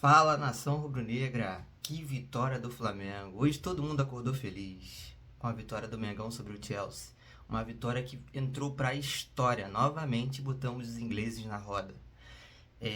Fala, nação rubro-negra, que vitória do Flamengo. Hoje todo mundo acordou feliz com a vitória do Mengão sobre o Chelsea. Uma vitória que entrou para a história. Novamente botamos os ingleses na roda.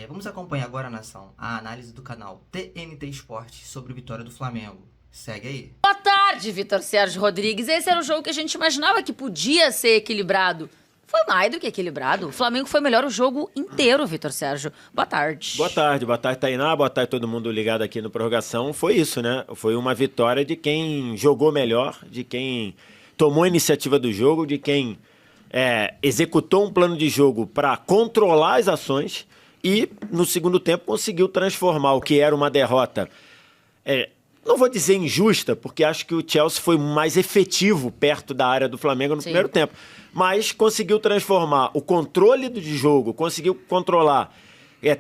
Vamos acompanhar agora, nação, a análise do canal TNT Esporte sobre a vitória do Flamengo. Segue aí. Boa tarde, Vitor Sérgio Rodrigues. Esse era o jogo que a gente imaginava que podia ser equilibrado. Foi mais do que equilibrado. O Flamengo foi melhor o jogo inteiro, Vitor Sérgio. Boa tarde. Boa tarde, Tainá. Boa tarde, todo mundo ligado aqui no Prorrogação. Foi isso, né? Foi uma vitória de quem jogou melhor, de quem tomou a iniciativa do jogo, de quem executou um plano de jogo para controlar as ações e, no segundo tempo, conseguiu transformar o que era uma derrota. Não vou dizer injusta, porque acho que o Chelsea foi mais efetivo perto da área do Flamengo no primeiro tempo. Mas conseguiu transformar o controle do jogo, conseguiu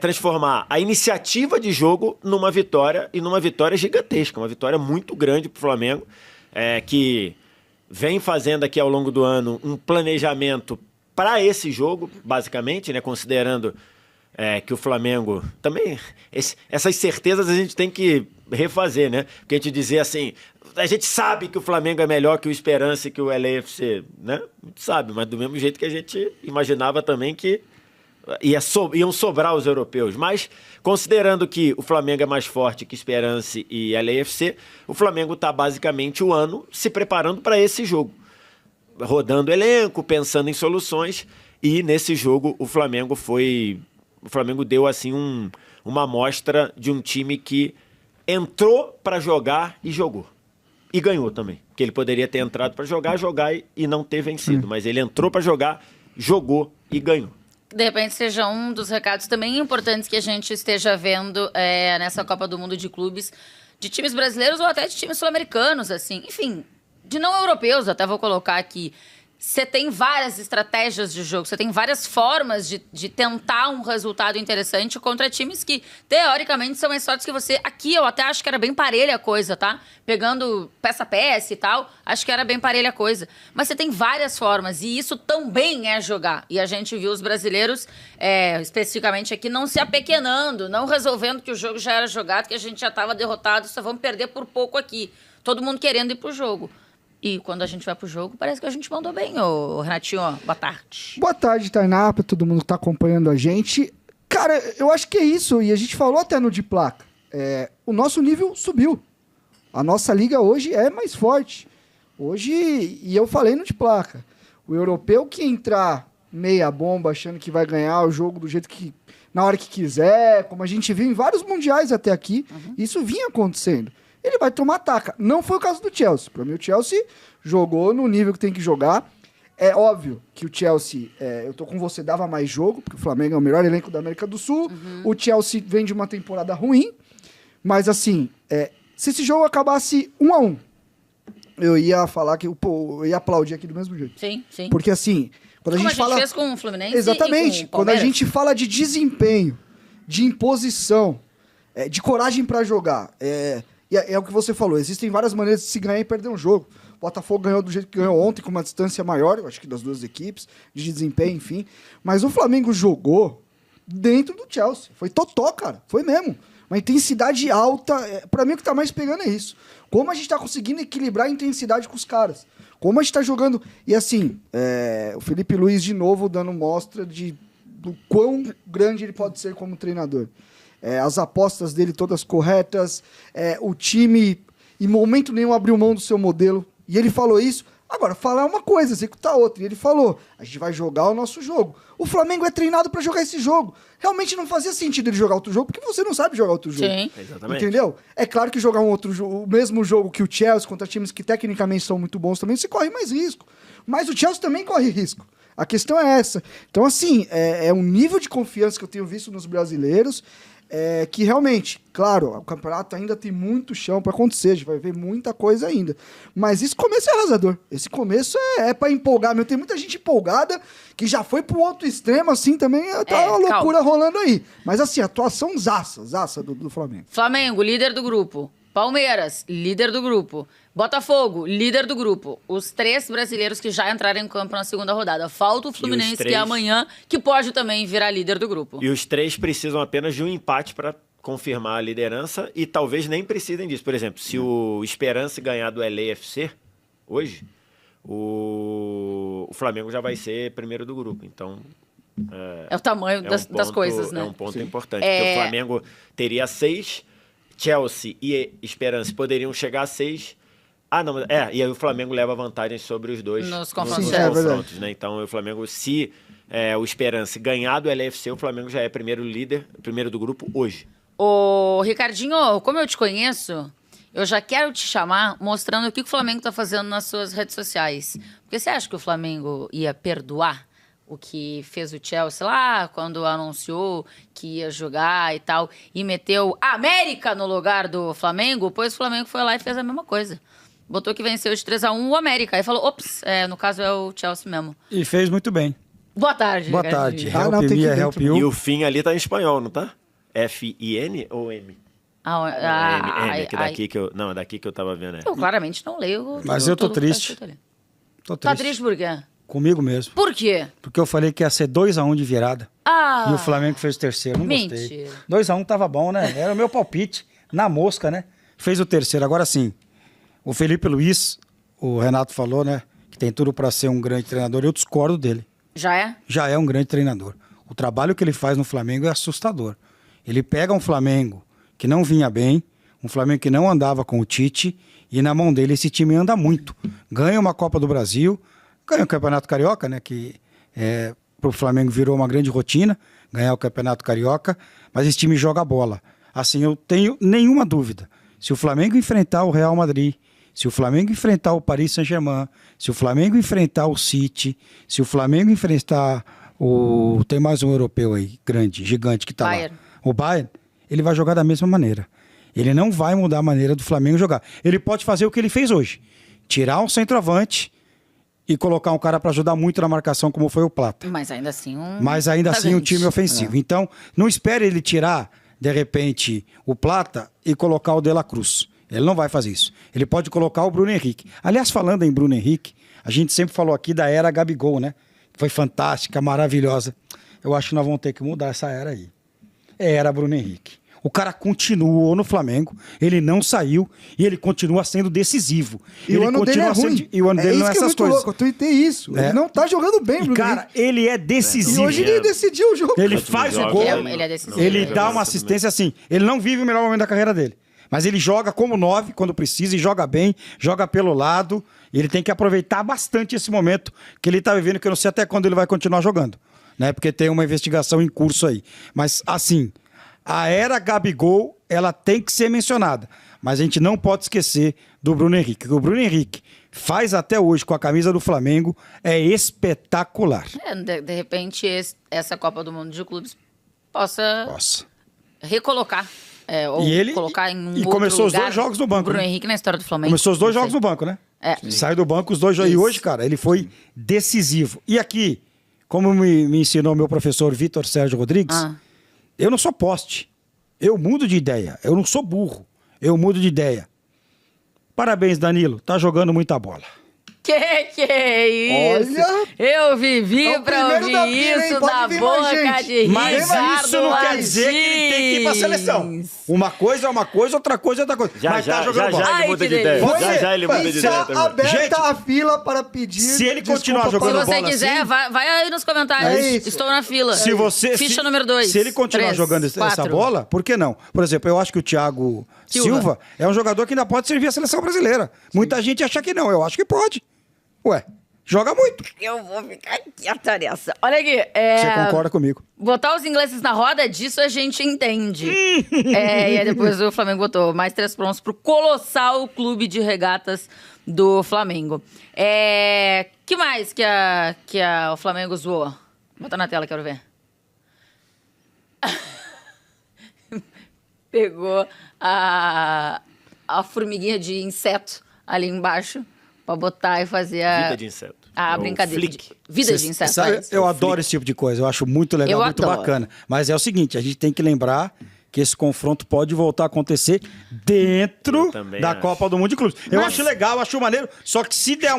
transformar a iniciativa de jogo numa vitória, e numa vitória gigantesca, uma vitória muito grande para o Flamengo, que vem fazendo aqui ao longo do ano um planejamento para esse jogo, basicamente, né, considerando que o Flamengo também... essas certezas a gente tem que refazer, né? Porque a gente dizer assim... A gente sabe que o Flamengo é melhor que o Esperance e que o LAFC, né? A gente sabe, mas do mesmo jeito que a gente imaginava também que iam sobrar os europeus. Mas, considerando que o Flamengo é mais forte que Esperance e LAFC, o Flamengo está basicamente o ano se preparando para esse jogo. Rodando elenco, pensando em soluções. E nesse jogo o Flamengo deu assim uma amostra de um time que entrou para jogar e jogou. E ganhou também. Porque ele poderia ter entrado para jogar e não ter vencido. Mas ele entrou para jogar, jogou e ganhou. De repente seja um dos recados também importantes que a gente esteja vendo nessa Copa do Mundo de Clubes, de times brasileiros ou até de times sul-americanos, assim. Enfim, de não europeus, até vou colocar aqui. Você tem várias estratégias de jogo, você tem várias formas de tentar um resultado interessante contra times que, teoricamente, são mais fortes que você. Aqui eu até acho que era bem parelha a coisa, tá? Pegando peça a peça e tal, acho que era bem parelha a coisa. Mas você tem várias formas e isso também é jogar. E a gente viu os brasileiros, especificamente aqui, não se apequenando, não resolvendo que o jogo já era jogado, que a gente já estava derrotado, só vamos perder por pouco aqui. Todo mundo querendo ir pro jogo. E quando a gente vai pro jogo, parece que a gente mandou bem, ô Renatinho. Boa tarde. Boa tarde, Tainá, pra todo mundo que tá acompanhando a gente. Cara, eu acho que é isso, e a gente falou até no de placa. O nosso nível subiu. A nossa liga hoje é mais forte. Hoje, e eu falei no de placa, o europeu que entrar meia bomba achando que vai ganhar o jogo do jeito que, na hora que quiser, como a gente viu em vários mundiais até aqui, isso vinha acontecendo. Ele vai tomar taca. Não foi o caso do Chelsea. Para mim, o Chelsea jogou no nível que tem que jogar. É óbvio que o Chelsea, eu tô com você, dava mais jogo, porque o Flamengo é o melhor elenco da América do Sul. O Chelsea vem de uma temporada ruim. Mas, assim, se esse jogo acabasse 1-1, eu ia falar que eu ia aplaudir aqui do mesmo jeito. Sim, sim. Porque, assim, quando como a gente fala... fez com o Fluminense. Exatamente. E com o Quando a Palmeiras. gente fala de desempenho, de imposição, de coragem para jogar... É o que você falou, existem várias maneiras de se ganhar e perder um jogo. O Botafogo ganhou do jeito que ganhou ontem, com uma distância maior, eu acho que das duas equipes, de desempenho, enfim. Mas o Flamengo jogou dentro do Chelsea. Foi totó, cara. Foi mesmo. Uma intensidade alta. Pra mim, o que tá mais pegando é isso. Como a gente tá conseguindo equilibrar a intensidade com os caras. Como a gente tá jogando... E assim, o Felipe Luiz, de novo, dando mostra do quão grande ele pode ser como treinador. As apostas dele todas corretas, o time em momento nenhum abriu mão do seu modelo, e ele falou isso. Agora, falar uma coisa, executar outra, e ele falou, a gente vai jogar o nosso jogo. O Flamengo é treinado para jogar esse jogo. Realmente não fazia sentido ele jogar outro jogo, porque você não sabe jogar outro jogo. Sim. Exatamente. Entendeu? É claro que jogar o mesmo jogo que o Chelsea, contra times que tecnicamente são muito bons também, você corre mais risco. Mas o Chelsea também corre risco. A questão é essa. Então, assim, é um nível de confiança que eu tenho visto nos brasileiros, que realmente, claro, o campeonato ainda tem muito chão para acontecer, a gente vai ver muita coisa ainda. Mas esse começo é arrasador. Esse começo é para empolgar. Tem muita gente empolgada que já foi pro outro extremo, assim, também tá uma loucura rolando aí. Mas assim, atuação zaça do Flamengo. Flamengo, líder do grupo. Palmeiras, líder do grupo. Botafogo, líder do grupo. Os 3 brasileiros que já entraram em campo na segunda rodada. Falta o Fluminense, que é amanhã, que pode também virar líder do grupo. E os 3 precisam apenas de um empate para confirmar a liderança e talvez nem precisem disso. Por exemplo, se o Esperance ganhar do LAFC hoje, o Flamengo já vai ser primeiro do grupo. Então, É o tamanho das coisas, né? É um ponto importante. Porque o Flamengo teria 6, Chelsea e Esperance poderiam chegar a 6. Não, e aí o Flamengo leva vantagem sobre os dois Nos confrontos. confrontos, né? Então, o Flamengo, se o Esperance ganhar do LFC, o Flamengo já é primeiro líder, primeiro do grupo hoje. Ô, Ricardinho, como eu te conheço, eu já quero te chamar mostrando o que o Flamengo tá fazendo nas suas redes sociais. Porque você acha que o Flamengo ia perdoar o que fez o Chelsea lá, quando anunciou que ia jogar e tal, e meteu América no lugar do Flamengo? Pois o Flamengo foi lá e fez a mesma coisa. Botou que venceu de 3-1 o América. Aí falou, ops, no caso é o Chelsea mesmo. E fez muito bem. Boa tarde, Boa Ricardinho. tarde. não, Help tem me, que ver help também. you. E o fim ali tá em espanhol, não tá? F-I-N ou M? M, que daqui que eu... Não, é daqui que eu tava vendo. Eu claramente não leio. Mas eu tô tudo que tá triste. escrito ali. Tô Tá triste. triste por quê? Comigo mesmo. Por quê? Porque eu falei que ia ser 2-1 de virada. Ah, E o Flamengo fez o terceiro. Não Mentira. gostei. 2-1 tava bom, né? Era o meu palpite. Na mosca, né? Fez o terceiro. Agora sim, o Felipe Luiz, o Renato falou, né? Que tem tudo pra ser um grande treinador. Eu discordo dele. já é? Já é um grande treinador. O trabalho que ele faz no Flamengo é assustador. Ele pega um Flamengo que não vinha bem, um Flamengo que não andava com o Tite, e na mão dele esse time anda muito. Ganha uma Copa do Brasil, ganha o Campeonato Carioca, né, que pro Flamengo virou uma grande rotina, ganhar o Campeonato Carioca, mas esse time joga bola. Assim, eu tenho nenhuma dúvida. Se o Flamengo enfrentar o Real Madrid, se o Flamengo enfrentar o Paris Saint-Germain, se o Flamengo enfrentar o City, se o Flamengo enfrentar tem mais um europeu aí, grande, gigante, que tá Bayern. lá. O Bayern, ele vai jogar da mesma maneira. Ele não vai mudar a maneira do Flamengo jogar. Ele pode fazer o que ele fez hoje. Tirar um centroavante e colocar um cara para ajudar muito na marcação, como foi o Plata. Mas ainda assim Um time ofensivo. Então, não espere ele tirar, de repente, o Plata e colocar o De La Cruz. Ele não vai fazer isso. Ele pode colocar o Bruno Henrique. Aliás, falando em Bruno Henrique, a gente sempre falou aqui da era Gabigol, né? Foi fantástica, maravilhosa. Eu acho que nós vamos ter que mudar essa era aí. Era Bruno Henrique. O cara continuou no Flamengo, ele não saiu e ele continua sendo decisivo. E ele o ano dele é continua ruim. E o ano dele não é isso que é essas muito coisas. louco, eu tuitei isso. É. Ele não tá jogando bem, E, Bruno cara, Henrique. ele é E decisivo. hoje ele decidiu o jogo. Ele faz o gol, Ele é decisivo. ele dá uma assistência assim. Ele não vive o melhor momento da carreira dele. Mas ele joga como 9 quando precisa e joga bem, joga pelo lado. E ele tem que aproveitar bastante esse momento que ele tá vivendo, que eu não sei até quando ele vai continuar jogando. Né? Porque tem uma investigação em curso aí. Mas, assim, a era Gabigol, ela tem que ser mencionada. Mas a gente não pode esquecer do Bruno Henrique. O que o Bruno Henrique faz até hoje com a camisa do Flamengo é espetacular. De repente, essa Copa do Mundo de Clubes possa Nossa. recolocar. Ou E ele- colocar em um e outro começou os lugar dois jogos no banco, Bruno né? Henrique na história do Flamengo. Começou os dois Não jogos sei. no banco, né? É. Sai do banco os dois jogos. E Isso. hoje, cara, ele foi decisivo. E aqui, como me ensinou meu professor Vitor Sérgio Rodrigues, eu não sou poste. Eu mudo de ideia. Eu não sou burro. Eu mudo de ideia. Parabéns, Danilo. Tá jogando muita bola. Que é isso? Olha! Eu vivi É o pra primeiro ouvir da fila, hein? isso Pode da vir mais boca gente. de Mas Ricardo isso não quer dizer que ele tem que ir pra seleção. Martins. Uma coisa é uma coisa, outra coisa é outra coisa. Mas tá jogando bola. Ai, ele muda que de ideia. delícia. Já ele muda de ideia Está também. aberta Gente, a fila para pedir. se ele desculpa continuar para- jogando Se você bola quiser, assim- vai aí nos comentários. É isso. Estou na fila. Se você, Ficha se- número 2. Se ele continuar jogando essa bola, por que não? Por exemplo, eu acho que o Thiago Silva é um jogador que ainda pode servir a seleção brasileira. Muita gente acha que não. Eu acho que pode. Ué, joga muito. Eu vou ficar quieta nessa. Olha aqui. Você concorda comigo? Botar os ingleses na roda, disso a gente entende. E aí depois o Flamengo botou mais 3 pontos pro colossal clube de regatas do Flamengo. Que mais que o Flamengo zoou? Bota na tela, quero ver. Pegou a formiguinha de inseto ali embaixo pra botar e fazer a... Vida de inseto. A É o brincadeira. flick. Vida de inseto. Sabe, é isso. eu adoro esse tipo de coisa. Eu acho muito legal, Eu muito adoro. bacana. Mas é o seguinte, a gente tem que lembrar que esse confronto pode voltar a acontecer dentro Eu também da acho. Copa do Mundo de Clubes. Eu Mas- acho legal, acho maneiro, só que se der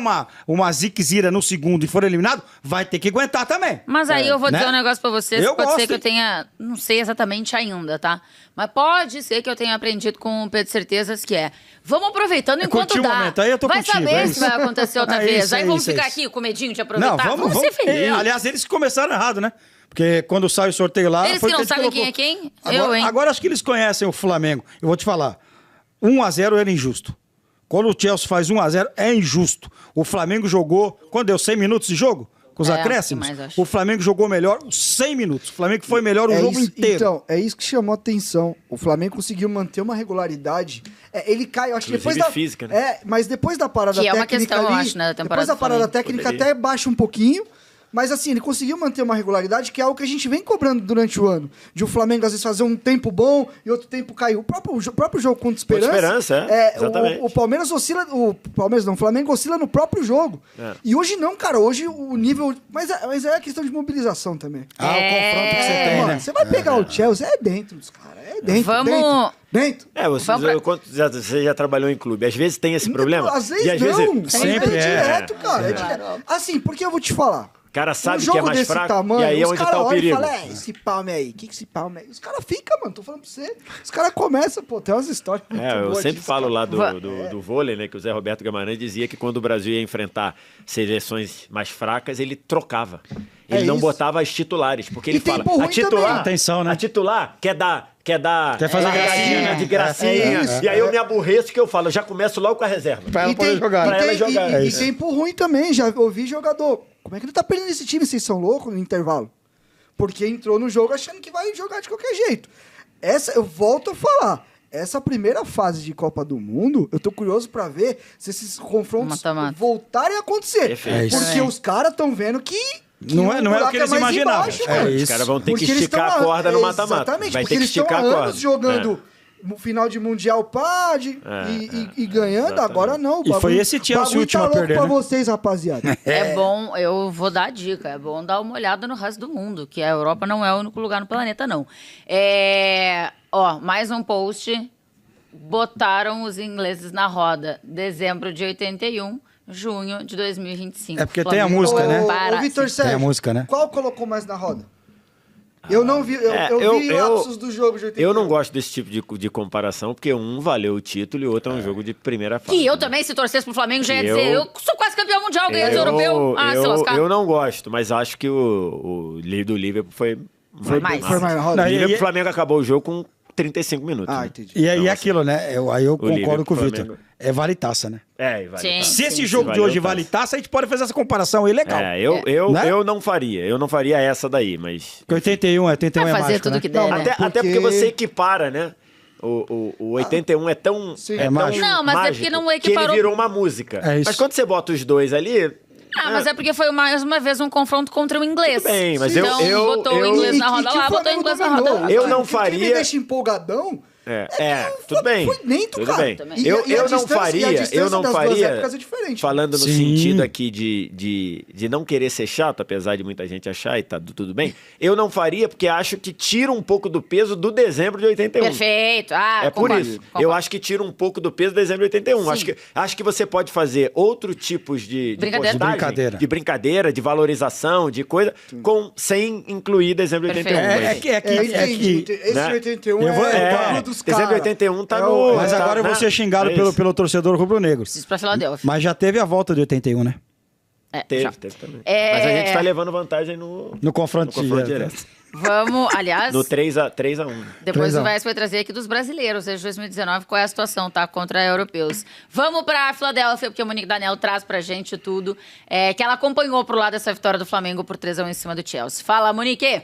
uma ziquezira no segundo e for eliminado, vai ter que aguentar também. Mas aí eu vou dizer né? um negócio pra vocês. Eu Pode ser gosto, que eu hein? tenha. Não sei exatamente ainda, tá? Mas pode ser que eu tenha aprendido com o Pedro Certezas que é. Vamos aproveitando enquanto curtir o dá. momento, aí eu tô vai contigo, saber é se isso. vai acontecer outra É vez. isso, Aí é vamos isso, é ficar isso. aqui com medinho de aproveitar. Não, vamos ser felizes. Aliás, eles começaram errado, né? Porque quando sai o sorteio lá... Eles foi que não o a gente sabem colocou. quem é quem? Agora, Eu, hein? Agora acho que eles conhecem o Flamengo. Eu vou te falar. 1-0 era injusto. Quando o Chelsea faz 1-0, é injusto. O Flamengo jogou... Quando deu 100 minutos de jogo? Com os É, acréscimos? demais, acho. O Flamengo jogou melhor os 100 minutos. O Flamengo foi melhor o jogo isso, inteiro. Então, é isso que chamou a atenção. O Flamengo conseguiu manter uma regularidade. Ele cai, eu acho que depois Inclusive da... física, né? mas depois da parada Que é técnica uma questão, eu ali, acho, né, da temporada depois da do parada Flamengo. técnica Poderia. até baixa um pouquinho. Mas assim, ele conseguiu manter uma regularidade que é algo que a gente vem cobrando durante o ano. De o Flamengo, às vezes, fazer um tempo bom e outro tempo cair. O próprio jogo contra o Esperança... Esperança, exatamente. O Palmeiras oscila... O Flamengo oscila no próprio jogo. É. E hoje não, cara. Hoje o nível... Mas é questão de mobilização também. O confronto que você tem, Mano, né? você vai pegar o Chelsea, é dentro dos caras. É dentro, Vamos- dentro. Você já trabalhou em clube. Às vezes tem esse problema. Às vezes e às não. vezes Sempre é é. direto, cara. É direto. Assim, porque eu vou te falar. o cara sabe Um que é jogo mais desse fraco. tamanho, e aí é os onde caras tá o olham e perigo. falam, esse palme aí, o que esse palme aí? Os caras ficam, mano, tô falando pra você. Os caras começam, pô, tem umas histórias muito Eu boas sempre disso, falo cara. lá do vôlei, né? Que o Zé Roberto Guimarães dizia que quando o Brasil ia enfrentar seleções mais fracas, ele trocava. Ele não isso. botava as titulares, porque ele E fala, tempo ruim a titular, também. Atenção, né? a titular quer fazer gracinha, de gracinha. É isso. E aí eu me aborreço que eu falo, eu já começo logo com a reserva. Pra ela poder jogar. Pra ela jogar. É E isso. tempo ruim também, já ouvi jogador. Como é que ele tá perdendo esse time? Vocês são loucos no intervalo? Porque entrou no jogo achando que vai jogar de qualquer jeito. Eu volto a falar. Essa primeira fase de Copa do Mundo, eu tô curioso pra ver se esses confrontos Mata-mata. voltarem a acontecer. Perfeito. É isso. Porque os caras estão vendo que Não é o buraco que eles mais imaginavam. embaixo, É mano. isso. Os caras vão ter Porque que eles esticar estão a corda no mata-mata. Exatamente, Vai porque ter que eles estão esticar há a corda. anos jogando final de Mundial e ganhando, exatamente. agora não. E foi esse Chelsea o último a perder, pra né? vocês, rapaziada. É bom, eu vou dar a dica, é bom dar uma olhada no resto do mundo, que a Europa não é o único lugar no planeta, não. Mais um post, botaram os ingleses na roda, dezembro de 81, junho de 2025. É porque tem a Flamengo música, foi né? para- Ô, Vitor Tem Sérgio, a música, né? qual colocou mais na roda? Eu não vi, eu vi lapsos do jogo de 81. Eu não gosto desse tipo de comparação, porque um valeu o título e o outro é um jogo de primeira fase. Que eu também, se torcesse pro Flamengo, já ia Eu- dizer, eu sou quase campeão mundial, ganhei do europeu. Se lascar. eu não gosto, mas acho que o do Liverpool foi mais. Foi mais na roda? Não, O Flamengo acabou o jogo com 35 minutos. Ah, né? entendi. E aí Então, é aquilo, né? Aí eu concordo Liverpool, com o Vitor. Flamengo. É vale taça, né? É, vale. Sim. Tá. Se esse Sim, jogo de valeu, hoje tá. vale taça, a gente pode fazer essa comparação aí legal. Né? Eu não faria. Eu não faria essa daí, mas. Porque 81 é Vai fazer mágico, tudo né? que der, né? Até porque você equipara, né? O 81 é tão. Sim. É É tão mágico. Não, mas é mágico porque não que equiparou- ele virou uma música. É isso. Mas quando você bota os dois ali. Mas é porque foi mais uma vez um confronto contra o inglês. Tudo bem, mas então, botou o inglês na roda que lá, o botou o Flamengo inglês na dominou. roda. Eu não O que me faria- deixa empolgadão Tudo bem. foi dentro, tudo cara. bem. E Eu a não distância- e a faria, distância eu não das duas faria, épocas é diferente. falando no Sim. sentido aqui de não querer ser chato, apesar de muita gente achar e tá tudo bem, eu não faria porque acho que tira um pouco do peso do dezembro de 81. Perfeito. É por Concordo, isso. concordo. Eu acho que tira um pouco do peso do dezembro de 81. Sim. Acho que você pode fazer outro tipos de Brincadeira. postagem, De brincadeira. de brincadeira, de valorização, de coisa, sem incluir dezembro de Perfeito. 81. Entendi. Esse né? 81 Eu vou- é o bagulho dos caras. Dezembro de 81 tá É no... o- Mas tá, agora eu vou né? ser xingado É isso. pelo torcedor rubro-negro. Preciso pra Filadélfia. Mas já teve a volta de 81, né? Já. Teve também. É. Mas a gente tá levando vantagem No confronto, direto. Vamos, aliás, No 3x1. depois 3 a o 1. Vaz vai trazer aqui dos brasileiros, desde 2019, qual é a situação, tá? Contra europeus. Vamos pra Filadélfia, porque o Monique Danel traz pra gente tudo, que ela acompanhou pro lado dessa vitória do Flamengo por 3-1 em cima do Chelsea. Fala, Monique!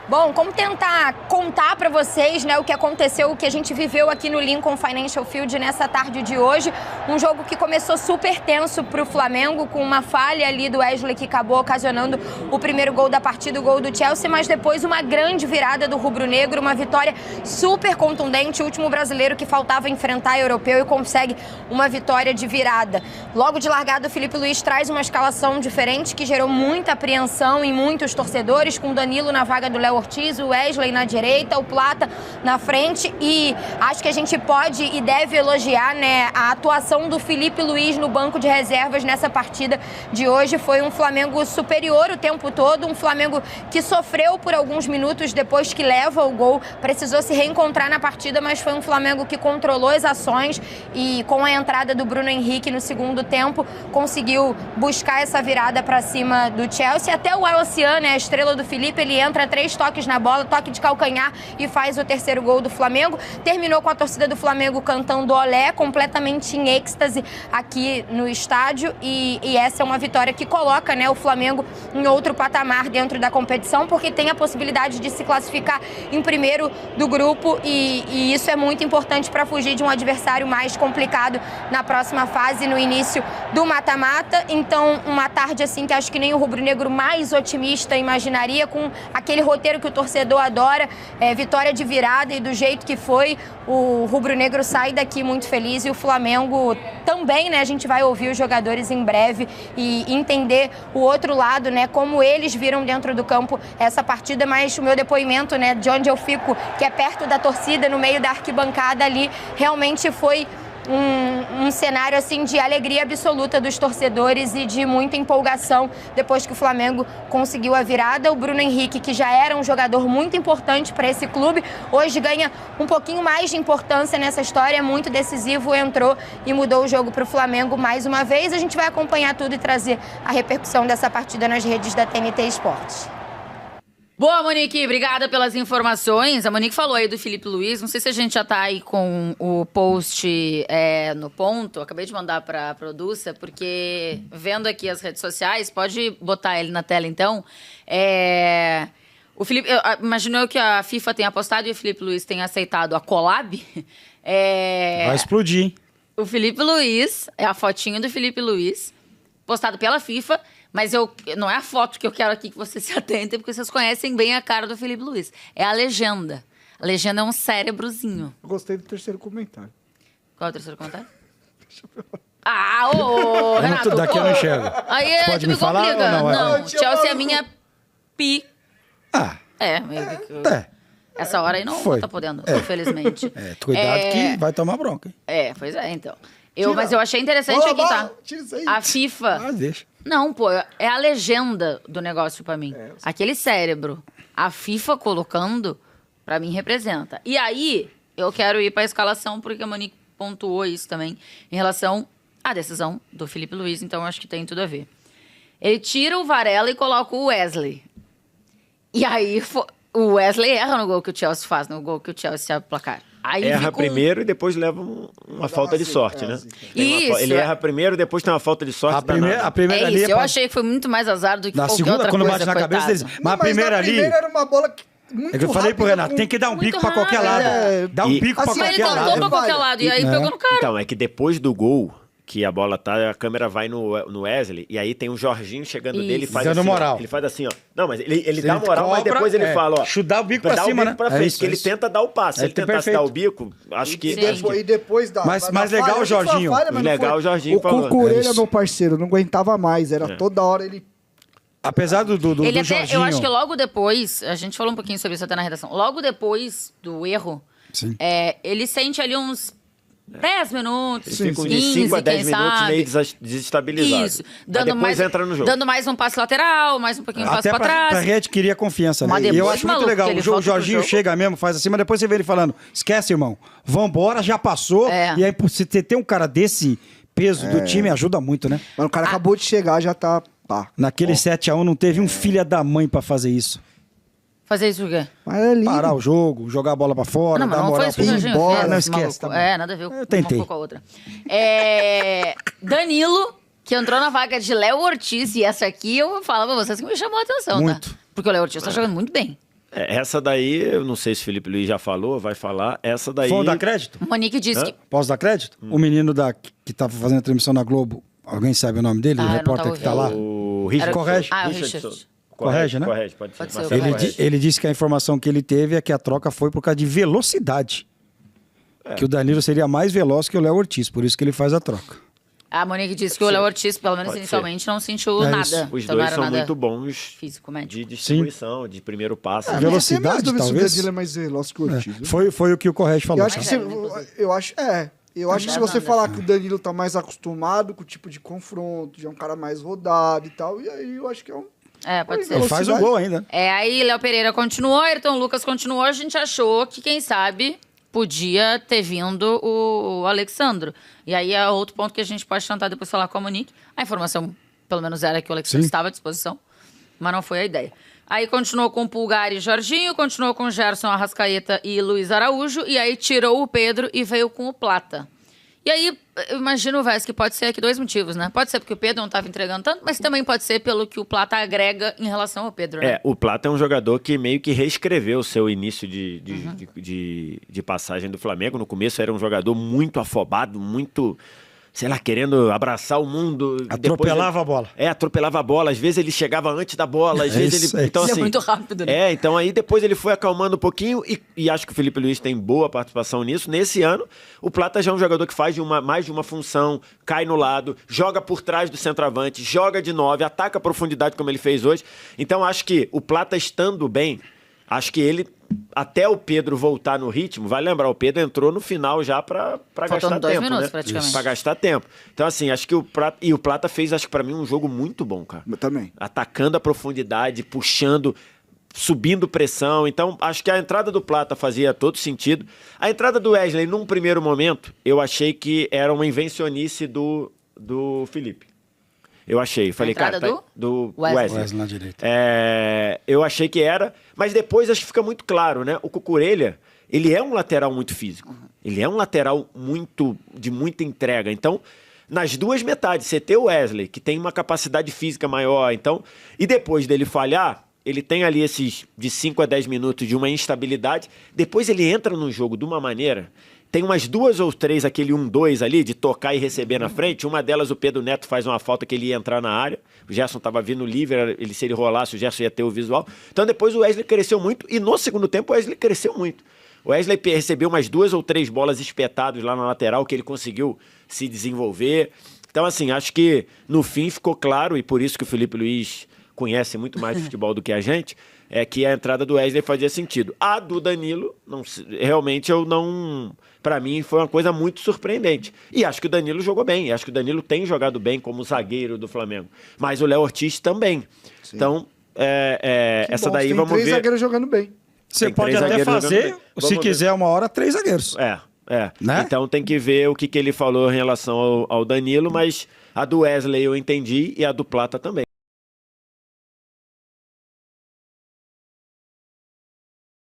Bom, como tentar contar para vocês, né, o que aconteceu, o que a gente viveu aqui no Lincoln Financial Field nessa tarde de hoje. Um jogo que começou super tenso para o Flamengo, com uma falha ali do Wesley que acabou ocasionando o primeiro gol da partida, o gol do Chelsea, mas depois uma grande virada do rubro-negro, uma vitória super contundente, o último brasileiro que faltava enfrentar europeu e consegue uma vitória de virada. Logo de largada, o Felipe Luiz traz uma escalação diferente que gerou muita apreensão em muitos torcedores, com Danilo na vaga do tendo o Léo Ortiz, o Wesley na direita, o Plata na frente, e acho que a gente pode e deve elogiar, né, a atuação do Felipe Luiz no banco de reservas nessa partida de hoje. Foi um Flamengo superior o tempo todo, um Flamengo que sofreu por alguns minutos depois que leva o gol, precisou se reencontrar na partida, mas foi um Flamengo que controlou as ações e com a entrada do Bruno Henrique no segundo tempo, conseguiu buscar essa virada para cima do Chelsea. Até o Alcian, né, a estrela do Felipe, ele entra 3 toques na bola, toque de calcanhar e faz o terceiro gol do Flamengo. Terminou com a torcida do Flamengo cantando olé, completamente em êxtase aqui no estádio, e essa é uma vitória que coloca, né, o Flamengo em outro patamar dentro da competição, porque tem a possibilidade de se classificar em primeiro do grupo, e isso é muito importante para fugir de um adversário mais complicado na próxima fase, no início do mata-mata. Então, uma tarde assim que acho que nem o rubro-negro mais otimista imaginaria, com aquele roteiro que o torcedor adora, vitória de virada, e do jeito que foi, o rubro-negro sai daqui muito feliz, e o Flamengo também, né? A gente vai ouvir os jogadores em breve e entender o outro lado, né? Como eles viram dentro do campo essa partida, mas o meu depoimento, né, de onde eu fico, que é perto da torcida, no meio da arquibancada ali, realmente foi um cenário assim de alegria absoluta dos torcedores e de muita empolgação depois que o Flamengo conseguiu a virada. O Bruno Henrique, que já era um jogador muito importante para esse clube, hoje ganha um pouquinho mais de importância nessa história, é muito decisivo, entrou e mudou o jogo para o Flamengo mais uma vez. A gente vai acompanhar tudo e trazer a repercussão dessa partida nas redes da TNT Esportes. Boa, Monique, obrigada pelas informações. A Monique falou aí do Felipe Luiz, não sei se a gente já tá aí com o post no ponto, eu acabei de mandar pra produça, porque vendo aqui as redes sociais, pode botar ele na tela então, o Felipe, imaginou que a FIFA tenha apostado e o Felipe Luiz tenha aceitado a collab. Vai explodir, hein? O Felipe Luiz, é a fotinho do Felipe Luiz, postado pela FIFA. Mas não é a foto que eu quero aqui que vocês se atentem, porque vocês conhecem bem a cara do Felipe Luiz. É a legenda. A legenda é um cérebrozinho. Eu gostei do terceiro comentário. Qual é o terceiro comentário? Ô, Renato. Daqui eu não enxergo. Aí Você pode me falar complica. ou não? Não, Chelsea é minha pi. Ah, Essa hora aí não Foi. tá podendo, infelizmente. Cuidado que vai tomar bronca, hein? Pois é, então. Mas eu achei interessante aqui, tá? Tira isso aí. A FIFA... deixa. Não, pô, é a legenda do negócio pra mim. Aquele cérebro. A FIFA colocando, pra mim, representa. E aí, eu quero ir pra escalação, porque a Monique pontuou isso também, em relação à decisão do Felipe Luiz, então eu acho que tem tudo a ver. Ele tira o Varela e coloca o Wesley. E aí, o Wesley erra no gol que o Chelsea faz, no gol que o Chelsea abre o placar. Aí erra primeiro e depois leva uma falta de sorte, né? Isso. Ele erra primeiro e depois tem uma falta de sorte. A primeira ali isso, eu achei que foi muito mais azar do que na qualquer segunda, outra quando coisa, bate na cabeça deles. Mas a primeira ali... era uma bola muito É que eu falei pro Renato, tem que dar um bico pra qualquer lado. Dá um bico pra assim, Mas ele qualquer tentou lado. pra qualquer lado e aí pegou no cara. Então, é que depois do gol, que a bola tá, a câmera vai no Wesley, e aí tem um Jorginho chegando dele e faz dando assim, moral. ó, ele faz assim, ó. Não, mas ele dá moral, mas depois ele fala, ó. Dá o bico pra cima, né? Pra frente, isso, que ele tenta dar o passe. Se ele tentasse dar o bico, acho que... E depois da... Mas legal o Jorginho. Legal o Jorginho O falando. Cucurella, meu parceiro, não aguentava mais. Era toda hora ele... Apesar do Ele até, Jorginho... eu acho que logo depois, a gente falou um pouquinho sobre isso até na redação, logo depois do erro, Sim. Ele sente ali uns 10 minutos, Eles ficam de 15, 5 a 10 quem minutos sabe. meio desestabilizados. Isso. Mas depois entra no jogo. Dando mais um passe lateral, mais um pouquinho de passe Até pra trás. pra readquirir a confiança, né? Mas E eu depois, acho muito maluco, legal. que ele O volta pro Jorginho jogo. chega mesmo, faz assim, mas depois você vê ele falando, esquece, irmão, vambora, já passou. É. E aí, por você ter um cara desse peso do time, ajuda muito, né? Mas o cara acabou de chegar, já tá... Pá. Naquele 7-1 não teve um filho da mãe pra fazer isso. Fazer isso o quê? Mas é lindo. Parar o jogo, jogar a bola pra fora, Não, mas dar não foi moral isso que o pro Jorginho embora, fez, não esquece. maluco. Tá bom. Nada a ver Eu tentei. uma com a outra. Danilo, que entrou na vaga de Léo Ortiz, e essa aqui eu vou falar pra vocês que me chamou a atenção, Muito. tá? Porque o Léo Ortiz tá jogando muito bem. Essa daí, eu não sei se o Felipe Luiz já falou, vai falar. Essa daí... Vamos dar crédito? O Monique disse que... Posso dar crédito? O menino que tava fazendo a transmissão na Globo, alguém sabe o nome dele? Ah, O eu não repórter tava que tá lá? O Era- Richard. Corrige. Ah, o Richardson. Richard. Corrige, né? Corrige, pode Pode ser. ser. Marcelo corrige. Ele disse que a informação que ele teve é que a troca foi por causa de velocidade. Que o Danilo seria mais veloz que o Léo Ortiz, por isso que ele faz a troca. A Monique disse que o Léo Ortiz, pelo menos Pode inicialmente, não sentiu É nada. isso. Os Então não dois era são nada muito bons físico, médico. de distribuição, de primeiro passo. É, velocidade, Se o talvez. Danilo é mais veloz que o Ortiz. viu? Foi o que o Correia falou. Eu acho que Mais se, velho, inclusive. eu acho que se você falar que o Danilo tá mais acostumado com o tipo de confronto, já é um cara mais rodado e tal, e aí eu acho que é um... Pode ser. Ele faz o gol ainda. Aí Léo Pereira continuou, Ayrton Lucas continuou, a gente achou que, quem sabe, podia ter vindo o Alexandro. E aí é outro ponto que a gente pode tentar depois falar com a Monique. A informação, pelo menos, era que o Alexandro Sim. estava à disposição, mas não foi a ideia. Aí continuou com Pulgar e Jorginho, continuou com Gerson, Arrascaeta e Luiz Araújo, e aí tirou o Pedro e veio com o Plata. E aí, eu imagino, Vaz, que pode ser aqui 2 motivos, né? Pode ser porque o Pedro não estava entregando tanto, mas também pode ser pelo que o Plata agrega em relação ao Pedro, né? O Plata é um jogador que meio que reescreveu o seu início de passagem do Flamengo. No começo era um jogador muito afobado, muito, sei lá, querendo abraçar o mundo. Atropelava a bola. Atropelava a bola. Às vezes ele chegava antes da bola, às vezes isso, ele... Então, Ele é assim, muito rápido, né? então aí depois ele foi acalmando um pouquinho e acho que o Felipe Luiz tem boa participação nisso. Nesse ano, o Plata já é um jogador que faz mais de uma função, cai no lado, joga por trás do centroavante, joga de 9, ataca a profundidade como ele fez hoje. Então acho que o Plata estando bem, acho que ele, até o Pedro voltar no ritmo, vai lembrar, o Pedro entrou no final já pra gastar 2 tempo, minutos, né? praticamente. Pra gastar tempo. Então assim, acho que o Plata fez, acho que pra mim, um jogo muito bom, cara. Eu também. Atacando a profundidade, puxando, subindo pressão. Então, acho que a entrada do Plata fazia todo sentido. A entrada do Wesley, num primeiro momento, eu achei que era uma invencionice do Felipe. Eu achei. Falei, entrada cara, do Wesley. Wesley. Na direita. Eu achei que era, mas depois acho que fica muito claro, né? O Cucurella, ele é um lateral muito físico. Ele é um lateral de muita entrega. Então, nas duas metades, você ter o Wesley, que tem uma capacidade física maior, então, e depois dele falhar, ele tem ali esses de 5 a 10 minutos de uma instabilidade, depois ele entra no jogo de uma maneira, tem umas 2 ou 3, aquele 1-2 ali, de tocar e receber na frente, uma delas o Pedro Neto faz uma falta que ele ia entrar na área, o Gerson estava vindo livre, se ele rolasse o Gerson ia ter o visual, então depois o Wesley cresceu muito, e no segundo tempo o Wesley cresceu muito. O Wesley recebeu umas 2 ou 3 bolas espetadas lá na lateral, que ele conseguiu se desenvolver. Então, assim, acho que no fim ficou claro, e por isso que o Felipe Luiz conhece muito mais de futebol do que a gente, é que a entrada do Wesley fazia sentido. A do Danilo, realmente eu não... Pra mim foi uma coisa muito surpreendente. E acho que o Danilo jogou bem, acho que o Danilo tem jogado bem como zagueiro do Flamengo. Mas o Léo Ortiz também. Sim. Então, essa daí vamos ver... Tem 3 zagueiros jogando bem. Você Tem pode 3 até zagueiros fazer, jogando bem. se Vamos quiser, uma hora, 3 zagueiros. Né? Então tem que ver o que ele falou em relação ao Danilo, mas a do Wesley eu entendi e a do Plata também.